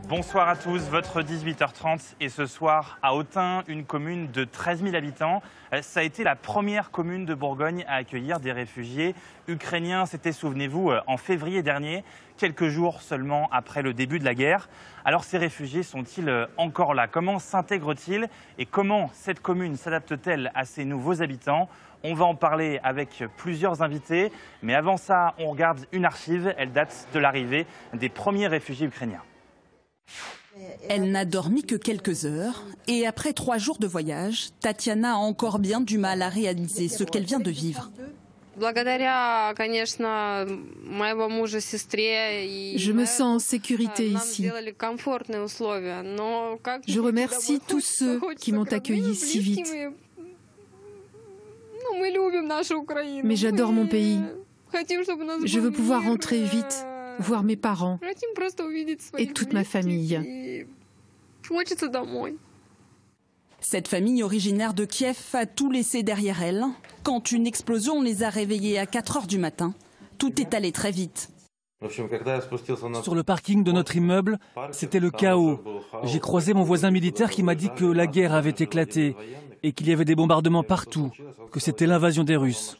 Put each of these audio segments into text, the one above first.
Bonsoir à tous, votre 18h30 et ce soir à Autun, une commune de 13 000 habitants. Ça a été la première commune de Bourgogne à accueillir des réfugiés ukrainiens. C'était, souvenez-vous, en février dernier, quelques jours seulement après le début de la guerre. Alors ces réfugiés sont-ils encore là? Comment s'intègrent-ils et comment cette commune s'adapte-t-elle à ces nouveaux habitants? On va en parler avec plusieurs invités, mais avant ça, on regarde une archive. Elle date de l'arrivée des premiers réfugiés ukrainiens. Elle n'a dormi que quelques heures et après 3 jours de voyage, Tatiana a encore bien du mal à réaliser ce qu'elle vient de vivre. Je me sens en sécurité ici. Je remercie tous ceux qui m'ont accueilli si vite. Mais j'adore mon pays. Je veux pouvoir rentrer vite, voir mes parents et toute ma famille. Cette famille originaire de Kiev a tout laissé derrière elle. Quand une explosion les a réveillés à 4 heures du matin, tout est allé très vite. Sur le parking de notre immeuble, c'était le chaos. J'ai croisé mon voisin militaire qui m'a dit que la guerre avait éclaté et qu'il y avait des bombardements partout, que c'était l'invasion des Russes.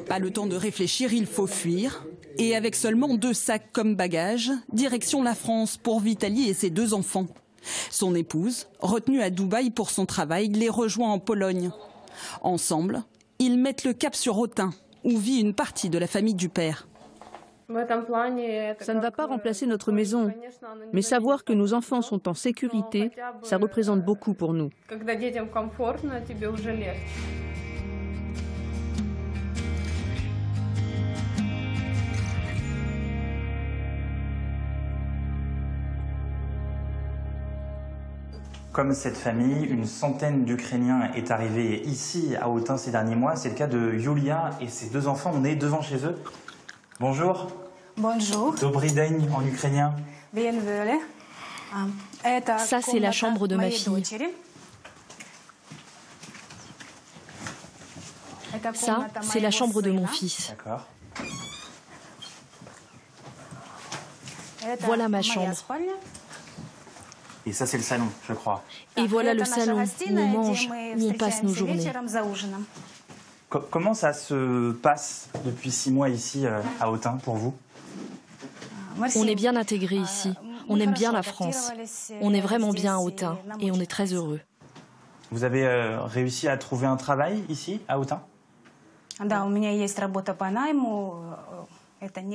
Pas le temps de réfléchir, il faut fuir. Et avec seulement 2 sacs comme bagages, direction la France pour Vitaly et ses 2 enfants. Son épouse, retenue à Dubaï pour son travail, les rejoint en Pologne. Ensemble, ils mettent le cap sur Autun, où vit une partie de la famille du père. Ça ne va pas remplacer notre maison, mais savoir que nos enfants sont en sécurité, ça représente beaucoup pour nous. Comme cette famille, une centaine d'Ukrainiens est arrivée ici à Autun ces derniers mois. C'est le cas de Yulia et ses 2 enfants. On est devant chez eux. Bonjour. Bonjour. Dobry dzień en ukrainien. Ça, c'est la chambre de ma fille. Ça, c'est la chambre de mon fils. D'accord. Voilà ma chambre. Et ça, c'est le salon, je crois. Et voilà le salon où on mange, où on passe nos journées. Comment ça se passe depuis 6 mois ici à Autun pour vous? On est bien intégrés ici. On aime bien la France. On est vraiment bien à Autun et on est très heureux. Vous avez réussi à trouver un travail ici à Autun?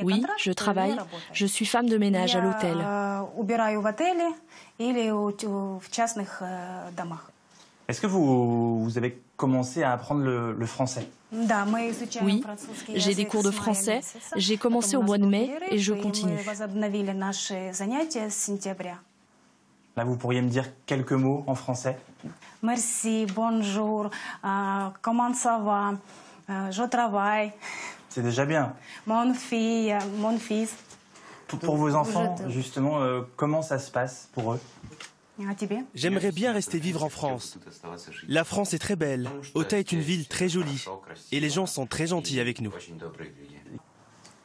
Oui, je travaille. Je suis femme de ménage à l'hôtel. Est-ce que vous avez commencé à apprendre le français? Oui, j'ai des cours de français. J'ai commencé au mois de mai et je continue. Là, vous pourriez me dire quelques mots en français? Merci, bonjour, comment ça va? Je travaille. C'est déjà bien. Mon fils. Pour vos enfants, justement, comment ça se passe pour eux? J'aimerais bien rester vivre en France. La France est très belle. Autun est une ville très jolie. Et les gens sont très gentils avec nous.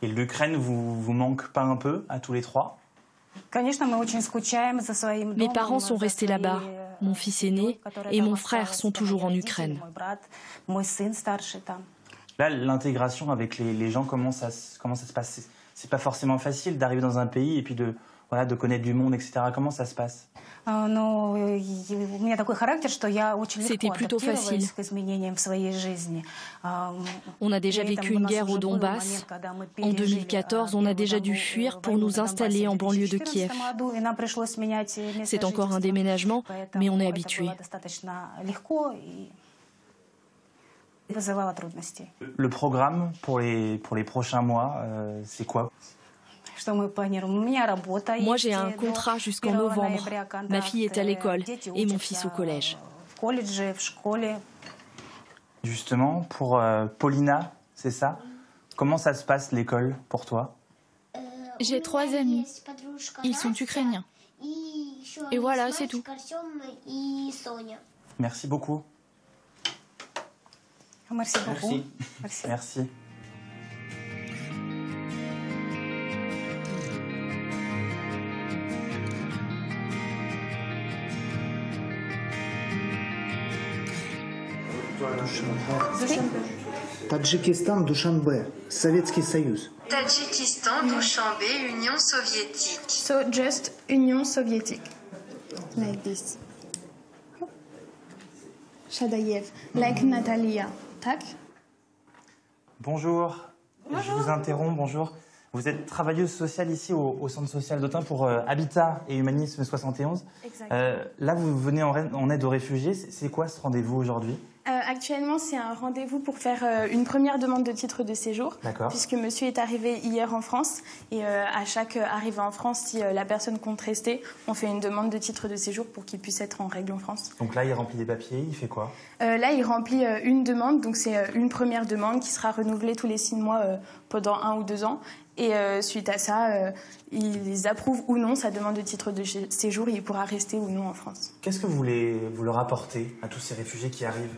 Et l'Ukraine vous manque pas un peu à tous les 3? Mes parents sont restés là-bas. Mon fils aîné et mon frère sont toujours en Ukraine. Là, l'intégration avec les gens, comment ça se passe? C'est pas forcément facile d'arriver dans un pays et puis de connaître du monde, etc. Comment ça se passe? C'était plutôt facile. On a déjà vécu une guerre au Donbass. En 2014, on a déjà dû fuir pour nous installer en banlieue de Kiev. C'est encore un déménagement, mais on est habitué. Le programme pour les prochains mois, c'est quoi? Moi, j'ai un contrat jusqu'en novembre. Ma fille est à l'école et mon fils au collège. Justement, pour Paulina, c'est ça? Comment ça se passe l'école pour toi? J'ai 3 amis. Ils sont ukrainiens. Et voilà, c'est tout. Merci beaucoup. Merci beaucoup. Merci. Tadjikistan, Dushanbe, Советский Союз. Tadjikistan, Dushanbe, Union soviétique. So just Union soviétique. Like this. Shadayev, like Natalia. Tac. Bonjour. Je vous interromps, bonjour. Vous êtes travailleuse sociale ici au centre social d'Autun pour Habitat et Humanisme 71. Exact. Là, vous venez en aide aux réfugiés. C'est quoi ce rendez-vous aujourd'hui ? Actuellement, c'est un rendez-vous pour faire une première demande de titre de séjour, puisque monsieur est arrivé hier en France. Et à chaque arrivée en France, si la personne compte rester, on fait une demande de titre de séjour pour qu'il puisse être en règle en France. Donc là, il remplit des papiers, il fait quoi ? Là, il remplit une demande, donc c'est une première demande qui sera renouvelée tous les 6 mois pendant 1 ou 2 ans. Et suite à ça, il approuve ou non sa demande de titre de séjour et il pourra rester ou non en France. Qu'est-ce que vous leur apportez à tous ces réfugiés qui arrivent ?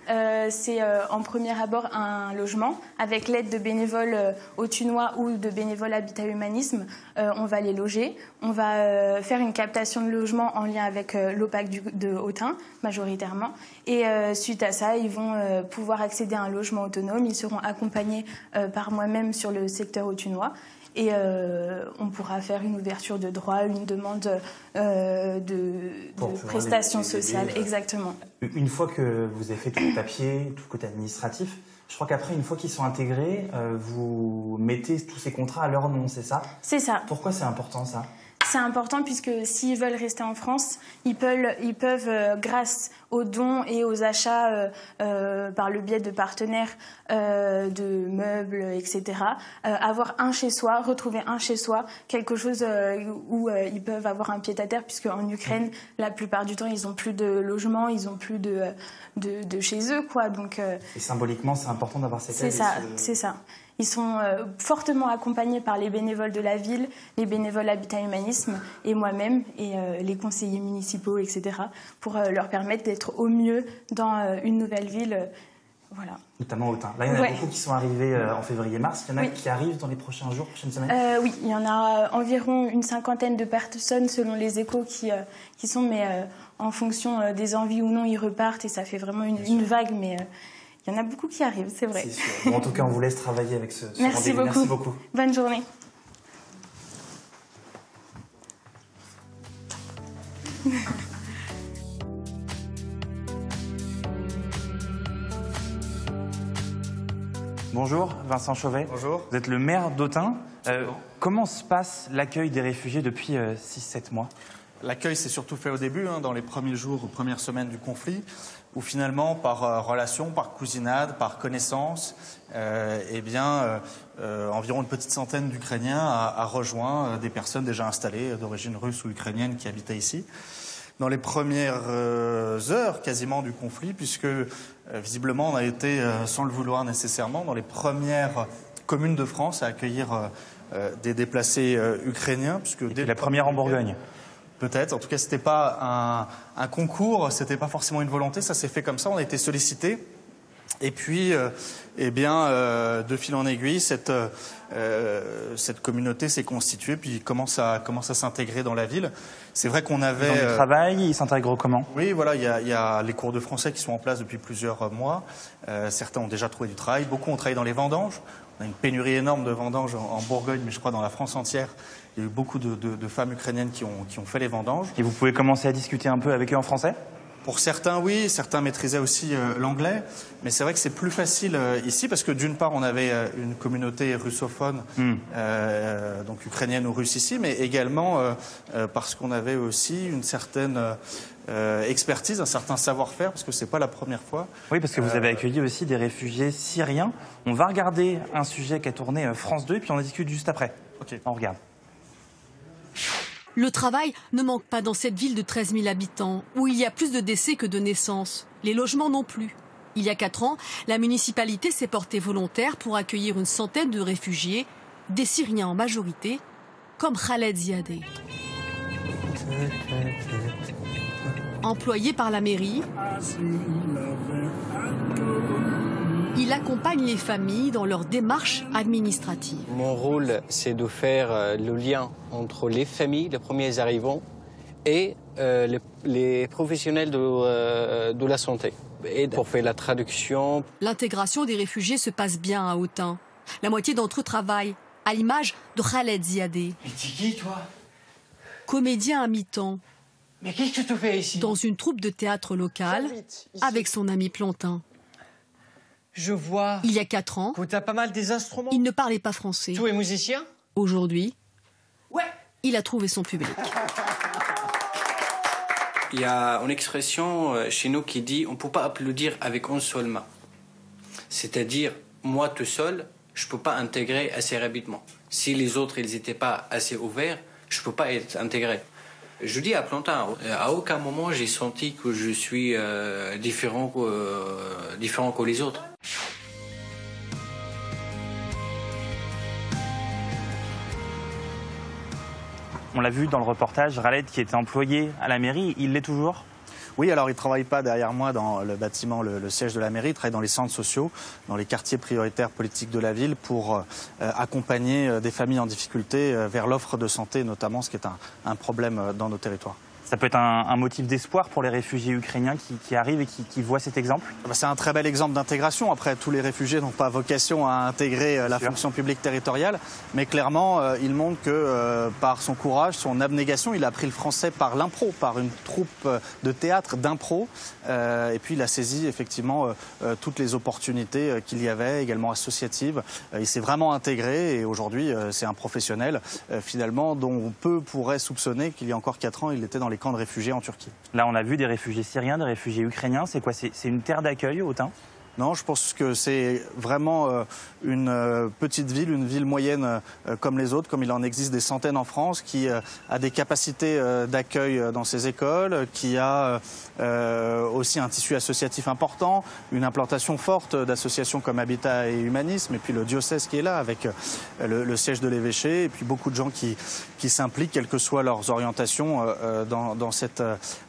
C'est en premier abord un logement. Avec l'aide de bénévoles autunois ou de bénévoles Habitat Humanisme, on va les loger. On va faire une captation de logement en lien avec l'OPAC de Autun, majoritairement. Et suite à ça, ils vont pouvoir accéder à un logement autonome. Ils seront accompagnés par moi-même sur le secteur autunois. Et on pourra faire une ouverture de droit, une demande de prestations sociales. Exactement. Une fois que vous avez fait tout le papier, tout le côté administratif, je crois qu'après, une fois qu'ils sont intégrés, vous mettez tous ces contrats à leur nom, c'est ça ? C'est ça. Pourquoi c'est important ça ? C'est important puisque s'ils veulent rester en France, ils peuvent grâce aux dons et aux achats par le biais de partenaires de meubles, etc., avoir un chez-soi, retrouver un chez-soi, quelque chose où ils peuvent avoir un pied-à-terre, puisque en Ukraine, la plupart du temps, ils n'ont plus de logement, ils n'ont plus de chez eux, quoi. Donc, et symboliquement, c'est important d'avoir cette aide. C'est ça. Ils sont fortement accompagnés par les bénévoles de la ville, les bénévoles Habitat Humanisme et moi-même et les conseillers municipaux, etc., pour leur permettre d'être au mieux dans une nouvelle ville. Voilà. Notamment Autun. Là, il y en a beaucoup qui sont arrivés en février-mars. Il y en a qui arrivent dans les prochains jours, prochaines semaines ? Oui, il y en a environ une 50aine de personnes selon les échos qui sont, mais en fonction des envies ou non, ils repartent et ça fait vraiment une vague, mais... il y en a beaucoup qui arrivent, c'est vrai. C'est sûr. Bon, en tout cas, on vous laisse travailler avec ce rendez-vous. Merci beaucoup. Bonne journée. Bonjour, Vincent Chauvet. Bonjour. Vous êtes le maire d'Autun. Comment se passe l'accueil des réfugiés depuis 6-7 mois ? L'accueil s'est surtout fait au début, dans les premiers jours ou premières semaines du conflit, où finalement, par relation, par cousinade, par connaissance, environ une petite centaine d'Ukrainiens a rejoint des personnes déjà installées d'origine russe ou ukrainienne qui habitaient ici. Dans les premières heures quasiment du conflit, puisque visiblement on a été, sans le vouloir nécessairement, dans les premières communes de France à accueillir des déplacés ukrainiens. Puisque dès la première en Bourgogne. Peut-être. En tout cas, c'était pas un concours, c'était pas forcément une volonté. Ça s'est fait comme ça. On a été sollicités. Et puis, de fil en aiguille, cette communauté s'est constituée, puis commence à s'intégrer dans la ville. C'est vrai qu'on avait... Ils ont du travail, ils s'intègrent comment ? Oui, voilà, il y a les cours de français qui sont en place depuis plusieurs mois. Certains ont déjà trouvé du travail. Beaucoup ont travaillé dans les vendanges. On a une pénurie énorme de vendanges en Bourgogne, mais je crois dans la France entière. Il y a eu beaucoup de femmes ukrainiennes qui ont fait les vendanges. Et vous pouvez commencer à discuter un peu avec eux en français ? Pour certains, oui. Certains maîtrisaient aussi l'anglais. Mais c'est vrai que c'est plus facile ici parce que d'une part, on avait une communauté russophone, donc ukrainienne ou russe ici, mais également parce qu'on avait aussi une certaine expertise, un certain savoir-faire, parce que c'est pas la première fois. Oui, parce que vous avez accueilli aussi des réfugiés syriens. On va regarder un sujet qui a tourné France 2 et puis on en discute juste après. Ok. On regarde. Le travail ne manque pas dans cette ville de 13 000 habitants, où il y a plus de décès que de naissances. Les logements non plus. Il y a 4 ans, la municipalité s'est portée volontaire pour accueillir une centaine de réfugiés, des Syriens en majorité, comme Khaled Ziadeh. Employé par la mairie, il accompagne les familles dans leur démarche administrative. Mon rôle, c'est de faire le lien entre les familles, les premiers arrivants, et les professionnels de la santé. aide pour faire la traduction. L'intégration des réfugiés se passe bien à Autun. La moitié d'entre eux travaillent, à l'image de Khaled Ziadé. Mais t'es qui, toi? Comédien à mi-temps. Mais qu'est-ce que tu fais ici? Dans une troupe de théâtre locale, avec son ami Plantin. Je vois. Il y a 4 ans, que t'as pas mal des instruments. il ne parlait pas français. Tu es musicien? Aujourd'hui, ouais, il a trouvé son public. Il y a une expression chez nous qui dit on ne peut pas applaudir avec une seule main. C'est-à-dire, moi tout seul, je ne peux pas intégrer assez rapidement. Si les autres n'étaient pas assez ouverts, je ne peux pas être intégré. Je dis à Plantin, à aucun moment j'ai senti que je suis différent que les autres. On l'a vu dans le reportage, Khaled qui était employé à la mairie, il l'est toujours? Oui, alors il ne travaille pas derrière moi dans le bâtiment, le siège de la mairie, il travaille dans les centres sociaux, dans les quartiers prioritaires politiques de la ville pour accompagner des familles en difficulté vers l'offre de santé notamment, ce qui est un problème dans nos territoires. Ça peut être un motif d'espoir pour les réfugiés ukrainiens qui arrivent et qui voient cet exemple? C'est un très bel exemple d'intégration. Après, tous les réfugiés n'ont pas vocation à intégrer la fonction publique territoriale, mais clairement, il montre que par son courage, son abnégation, il a appris le français par l'impro, par une troupe de théâtre d'impro, et puis il a saisi effectivement toutes les opportunités qu'il y avait, également associatives. Il s'est vraiment intégré et aujourd'hui, c'est un professionnel finalement dont peu pourrait soupçonner qu'il y a encore 4 ans, il était dans les camps de réfugiés en Turquie. Là, on a vu des réfugiés syriens, des réfugiés ukrainiens. C'est quoi? C'est une terre d'accueil, Autun? Non, je pense que c'est vraiment une petite ville, une ville moyenne comme les autres, comme il en existe des centaines en France, qui a des capacités d'accueil dans ses écoles, qui a aussi un tissu associatif important, une implantation forte d'associations comme Habitat et Humanisme, et puis le diocèse qui est là avec le siège de l'évêché, et puis beaucoup de gens qui s'impliquent, quelles que soient leurs orientations, dans cet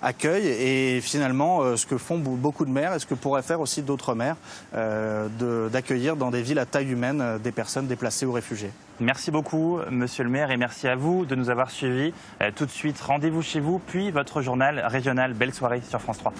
accueil. Et finalement, ce que font beaucoup de maires, et ce que pourraient faire aussi d'autres maires, d'accueillir dans des villes à taille humaine des personnes déplacées ou réfugiées. Merci beaucoup, monsieur le maire, et merci à vous de nous avoir suivis. Tout de suite, rendez-vous chez vous, puis votre journal régional. Belle soirée sur France 3.